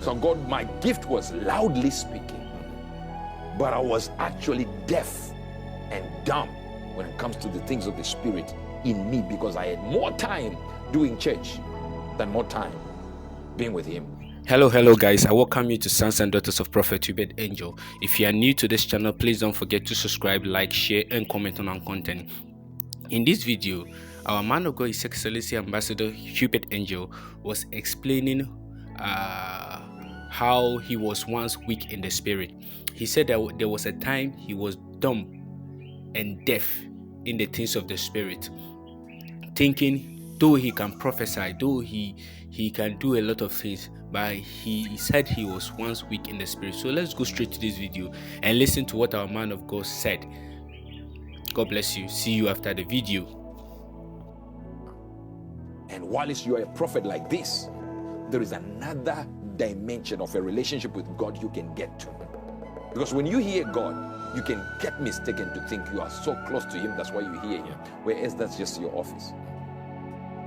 So God, my gift was loudly speaking, but I was actually deaf and dumb when it comes to the things of the Spirit in me, because I had more time doing church than more time being with Him. Hello guys, I welcome you to Sons and Daughters of Prophet Uebert Angel. If you are new to this channel, please don't forget to subscribe, like, share and comment on our content. In this video, our man of God, His Excellency Ambassador Uebert Angel, was explaining how he was once weak in the spirit. He said that there was a time he was dumb and deaf in the things of the spirit, thinking though he can prophesy, though he can do a lot of things, but he said he was once weak in the spirit. So let's go straight to this video and listen to what our man of God said. God bless you. See you after the video. And whilst you are a prophet like this, there is another dimension of a relationship with God you can get to. Because when you hear God, you can get mistaken to think you are so close to Him, that's why you hear Him, whereas that's just your office.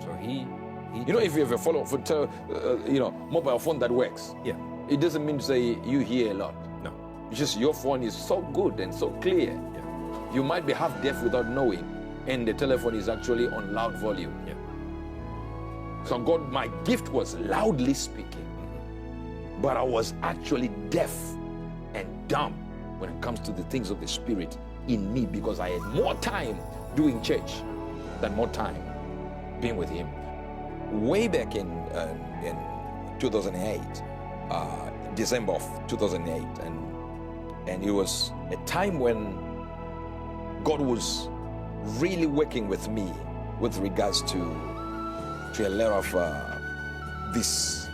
So he you know, if you have a mobile phone that works, it doesn't mean to say you hear a lot. No. It's just your phone is so good and so clear. Yeah. You might be half deaf without knowing, and the telephone is actually on loud volume. Yeah. So God, my gift was loudly speaking, but I was actually deaf and dumb when it comes to the things of the Spirit in me, because I had more time doing church than more time being with Him. Way back in 2008, December of 2008, and it was a time when God was really working with me with regards to a lot of this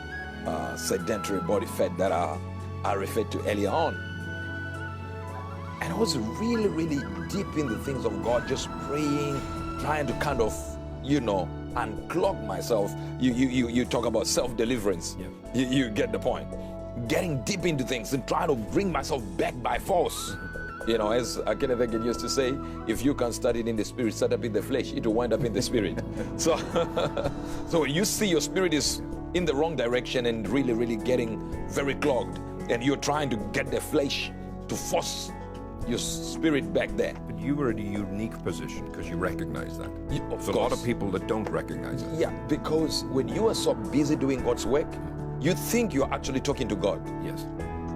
sedentary body fat that I referred to earlier on. And I was really, really deep in the things of God, just praying, trying to kind of, unclog myself. You talk about self-deliverance. Yeah. You get the point. Getting deep into things and trying to bring myself back by force. As Kenneth Hagin used to say, if you can't start it in the spirit, start up in the flesh, it will wind up in the spirit. So when you see your spirit is in the wrong direction and really, really getting very clogged, and you're trying to get the flesh to force your spirit back there. But you were in a unique position because you recognize that. There's a lot of people that don't recognize it. Yeah, because when you are so busy doing God's work, you think you're actually talking to God. Yes.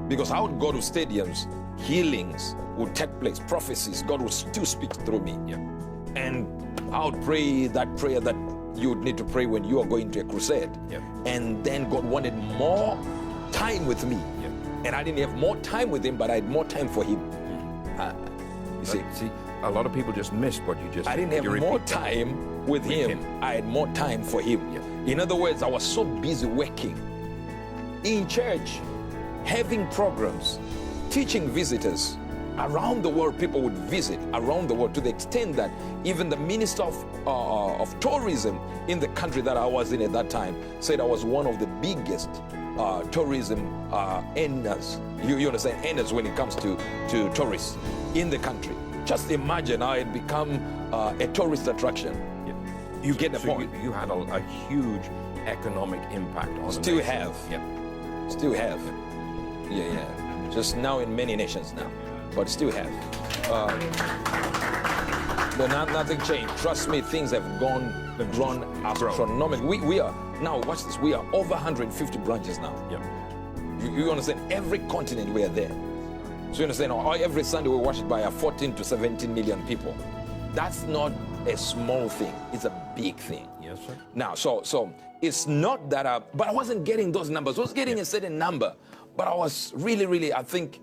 Because I would go to stadiums, healings would take place, prophecies, God would still speak through me. Yeah. And I would pray that prayer that you would need to pray when you are going to a crusade. Yeah. And then God wanted more time with me. Yeah. And I didn't have more time with Him, but I had more time for Him. You see, a lot of people just missed what you just I didn't have more time with him. I had more time for Him. Yeah. In other words, I was so busy working in church, having programs, teaching visitors around the world. People would visit around the world, to the extent that even the minister of tourism in the country that I was in at that time said I was one of the biggest tourism earners. You understand, earners when it comes to tourists in the country. Just imagine I had become a tourist attraction. Yeah. You get the point. You had a huge economic impact on Still the nation. have. Yeah. Still have. Yeah. Just now in many nations now, but still have. But nothing changed. Trust me, things have grown astronomical. We are now. Watch this. We are over 150 branches now. Yeah. You understand? Every continent we are there. So you understand? Every Sunday we worship by 14 to 17 million people. That's not a small thing. It's a big thing. Yes, sir. Now, so it's not that but I wasn't getting those numbers. I was getting a certain number, but I was really, I think,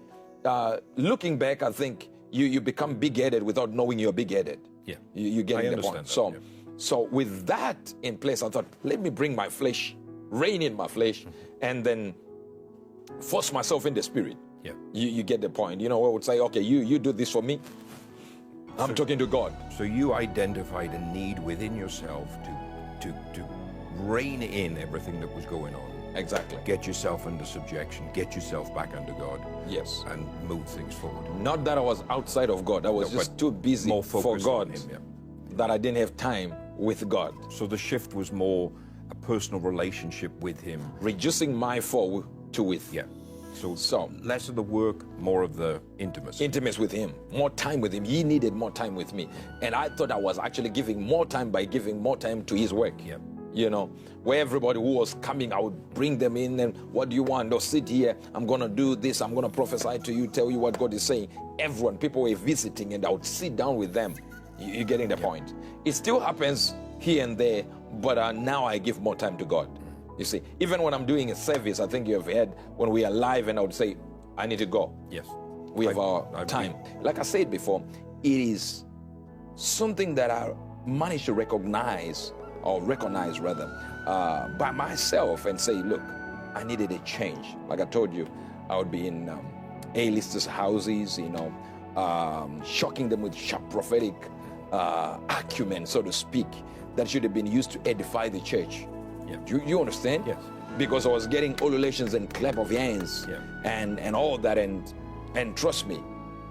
looking back, I think you become big-headed without knowing you're big-headed. Yeah. You get the point. That, so with that in place, I thought, let me bring my flesh, rein in my flesh, and then force myself in the spirit. Yeah. You get the point. I would say, okay, you do this for me. I'm talking to God. So you identified a need within yourself to rein in everything that was going on. Exactly. Get yourself under subjection, get yourself back under God. Yes. And move things forward. Not that I was outside of God. I was just too busy more for God on Him, that I didn't have time with God. So the shift was more a personal relationship with Him. Reducing my fall to with. Yeah. So less of the work, more of the intimacy. Intimacy with him, more time with him. He needed more time with me. And I thought I was actually giving more time by giving more time to his work. Yeah. You know, where everybody who was coming, I would bring them in and what do you want? No, sit here. I'm going to do this. I'm going to prophesy to you, tell you what God is saying. Everyone, people were visiting and I would sit down with them. You're getting the point. It still happens here and there, but now I give more time to God. You see, even when I'm doing a service, I think you have heard when we are live and I would say, I need to go. Yes. We have our time. Like I said before, it is something that I managed to recognize by myself and say, look, I needed a change. Like I told you, I would be in A-listers' houses, you know, shocking them with sharp prophetic acumen, so to speak, that should have been used to edify the church. Yeah. You understand? Yes. Because I was getting ululations and clap of hands, Yeah. and all that, and trust me,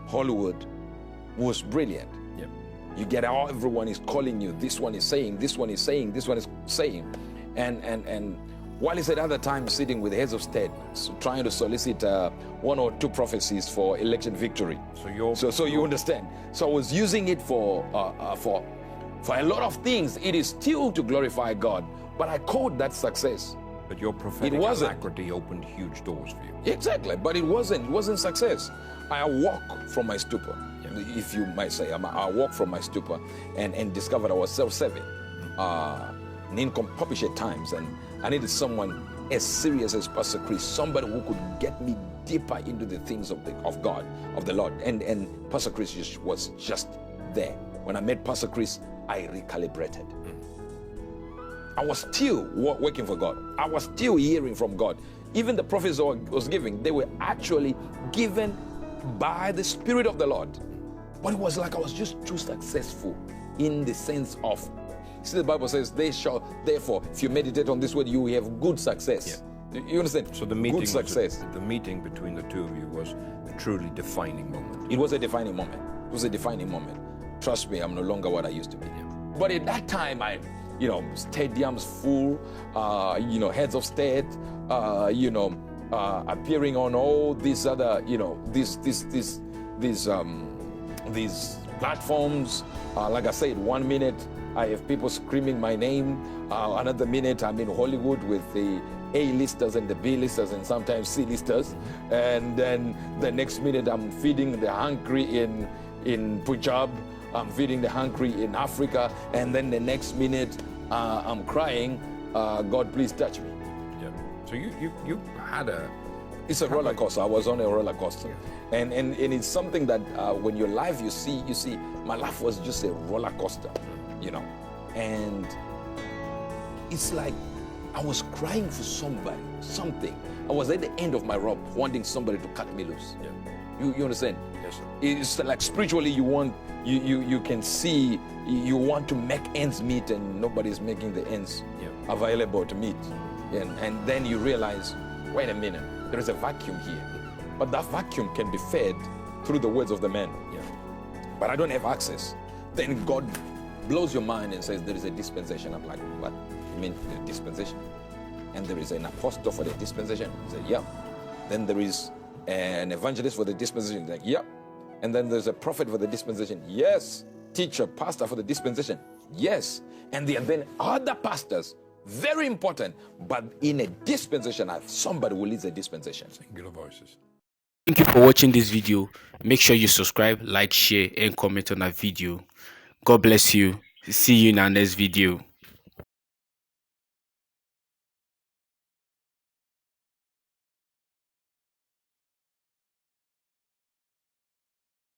Hollywood was brilliant. Yeah. You get how everyone is calling you. This one is saying, this one is saying, this one is saying, and while it's at other times sitting with heads of state, trying to solicit 1 or 2 prophecies for election victory. So you understand. So I was using it for a lot of things. It is still to glorify God, but I called that success. But your prophetic alacrity opened huge doors for you. Exactly, but it wasn't success. I awoke from my stupor, if you might say. I awoke from my stupor and discovered I was self-serving, and incompetent at times, and I needed someone as serious as Pastor Chris, somebody who could get me deeper into the things of God, of the Lord. And Pastor Chris was just there. When I met Pastor Chris, I recalibrated. I was still working for God. I was still hearing from God. Even the prophets I was giving, they were actually given by the Spirit of the Lord. But it was like I was just too successful in the sense of, see, the Bible says, they shall, therefore, if you meditate on this word, you will have good success. Yeah. You understand? So the meeting, good success. The meeting between the two of you was a truly defining moment. It was a defining moment. It was a defining moment. Trust me, I'm no longer what I used to be. Yeah. But at that time, stadiums full, heads of state, appearing on all these other, these platforms. Like I said, 1 minute I have people screaming my name. Another minute I'm in Hollywood with the A-listers and the B-listers and sometimes C-listers. And then the next minute I'm feeding the hungry in Punjab. I'm feeding the hungry in Africa. And then the next minute I'm crying, God, please touch me. Yeah. So you had a... It's a roller coaster. I was on a roller coaster. Yeah. And it's something that when you're live, you see, my life was just a roller coaster, And it's like I was crying for something. I was at the end of my rope, wanting somebody to cut me loose. Yeah. You understand? Yes, sir. It's like spiritually you can see, you want to make ends meet and nobody's making the ends available to meet. And then you realize, wait a minute, there is a vacuum here. But that vacuum can be fed through the words of the man. Yeah. But I don't have access. Then God blows your mind and says, there is a dispensation. I'm like, what? You mean the dispensation? And there is an apostle for the dispensation? I said, yeah. Then there is an evangelist for the dispensation? Like, yeah. And then there's a prophet for the dispensation? Yes. Teacher, pastor for the dispensation? Yes. And there are then other pastors, very important, but in a dispensation, somebody will lead the dispensation. Singular voices. Thank you for watching this video. Make sure you subscribe, like, share, and comment on our video. God bless you. See you in our next video.